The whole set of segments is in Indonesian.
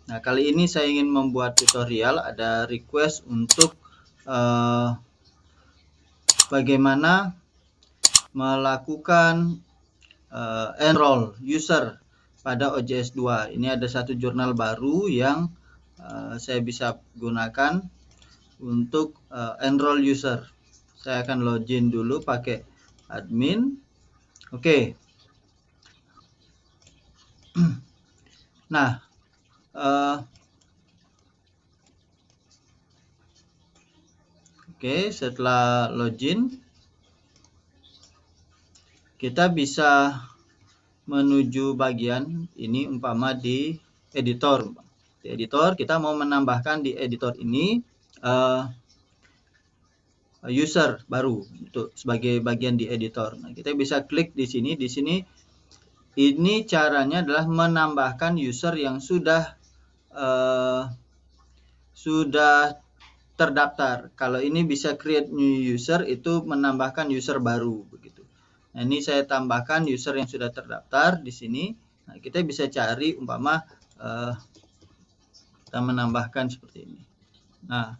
Nah, kali ini saya ingin membuat tutorial, ada request untuk bagaimana melakukan enroll user pada OJS 2. Ini ada satu jurnal baru yang saya bisa gunakan untuk enroll user. Saya akan login dulu pakai admin. Oke. Nah, setelah login, kita bisa menuju bagian ini, umpama di editor. Di editor, kita mau menambahkan di editor ini user baru untuk sebagai bagian di editor. Nah, kita bisa klik di sini. Di sini ini caranya adalah menambahkan user yang sudah terdaftar. Kalau ini bisa create new user, itu menambahkan user baru begitu. Nah, ini saya tambahkan user yang sudah terdaftar di sini. Nah, kita bisa cari umpama kita menambahkan seperti ini. Nah,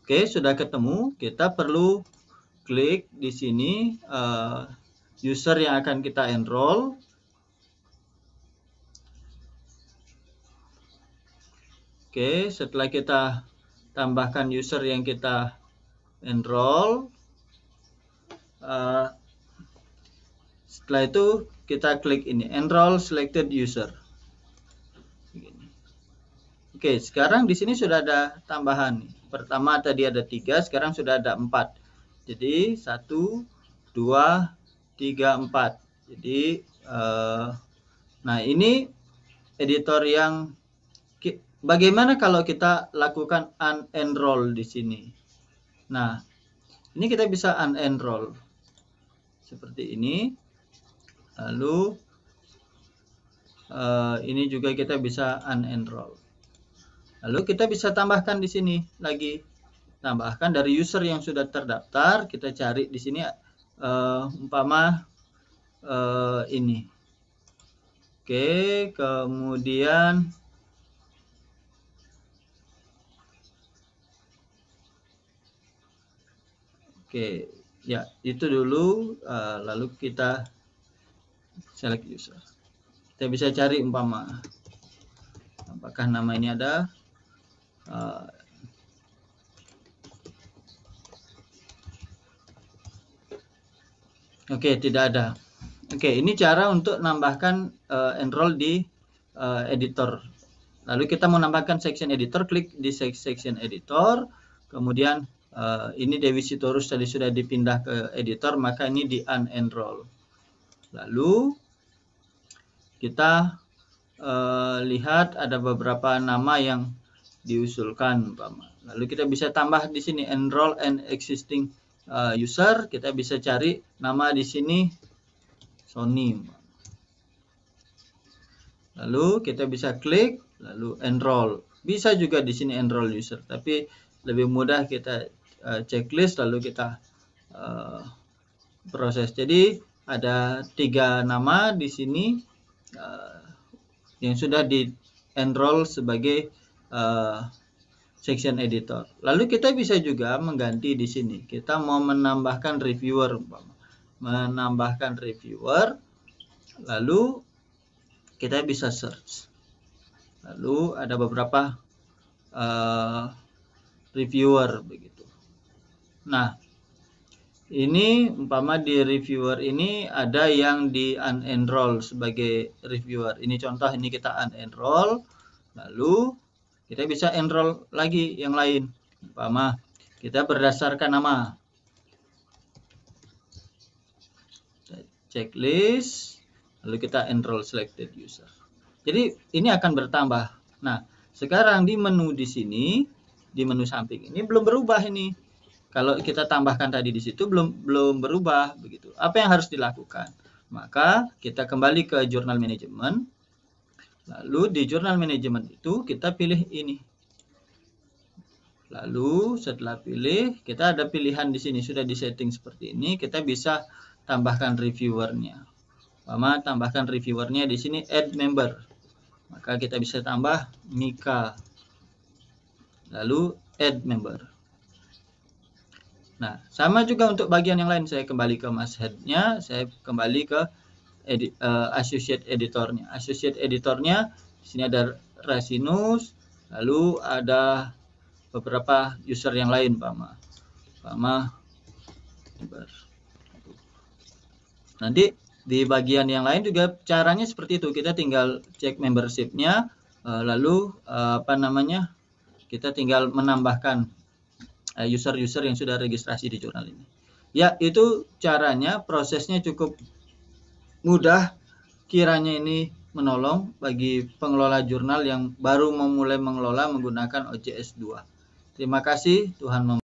oke, sudah ketemu. Kita perlu klik di sini user yang akan kita enroll. Oke, setelah kita tambahkan user yang kita enroll, setelah itu kita klik ini, enroll selected user. Oke, sekarang di sini sudah ada tambahan. Pertama tadi ada 3, sekarang sudah ada 4. Jadi 1, 2, 3, 4. Jadi nah, ini editor yang bagaimana kalau kita lakukan unenroll di sini. Nah, ini kita bisa unenroll seperti ini. Lalu ini juga kita bisa unenroll. Lalu kita bisa tambahkan di sini lagi, tambahkan dari user yang sudah terdaftar. Kita cari di sini umpama ini. Oke, kemudian ya itu dulu. Lalu kita select user. Kita bisa cari umpama apakah nama ini ada. Oke, tidak ada. Oke, ini cara untuk nambahkan enroll di editor. Lalu kita mau nambahkan section editor, klik di section editor. Kemudian ini Dewi Sitorus tadi sudah dipindah ke editor, maka ini di unenroll. Lalu kita lihat ada beberapa nama yang diusulkan. Lalu kita bisa tambah di sini enroll an existing user. Kita bisa cari nama di sini Sony. Lalu kita bisa klik, lalu enroll. Bisa juga di sini enroll user, tapi lebih mudah kita checklist lalu kita proses. Jadi ada 3 nama di sini yang sudah di enroll sebagai section editor. Lalu kita bisa juga mengganti di sini. Kita mau menambahkan reviewer, lalu kita bisa search. Lalu ada beberapa reviewer begitu. Nah, ini umpama di reviewer ini ada yang di unenroll sebagai reviewer. Ini contoh, ini kita unenroll. Lalu kita bisa enroll lagi yang lain. Umpama kita berdasarkan nama. Checklist, lalu kita enroll selected user. Jadi ini akan bertambah. Nah, sekarang di menu di sini, di menu samping ini belum berubah ini. Kalau kita tambahkan tadi di situ belum berubah begitu. Apa yang harus dilakukan? Maka kita kembali ke jurnal manajemen. Lalu di jurnal manajemen itu kita pilih ini. Lalu setelah pilih, kita ada pilihan di sini sudah disetting seperti ini. Kita bisa tambahkan reviewernya. Tambahkan reviewernya di sini add member. maka kita bisa tambah Mika, lalu add member. Nah, sama juga untuk bagian yang lain. Saya kembali ke masthead-nya, saya kembali ke associate editornya. Associate editornya di sini ada Rasinus, lalu ada beberapa user yang lain, Pama member. Nanti di bagian yang lain juga caranya seperti itu. Kita tinggal cek membership-nya, lalu kita tinggal menambahkan user-user yang sudah registrasi di jurnal ini. Ya, itu caranya, prosesnya cukup mudah. Kiranya ini menolong bagi pengelola jurnal yang baru memulai mengelola menggunakan OJS 2. Terima kasih, Tuhan memberkati.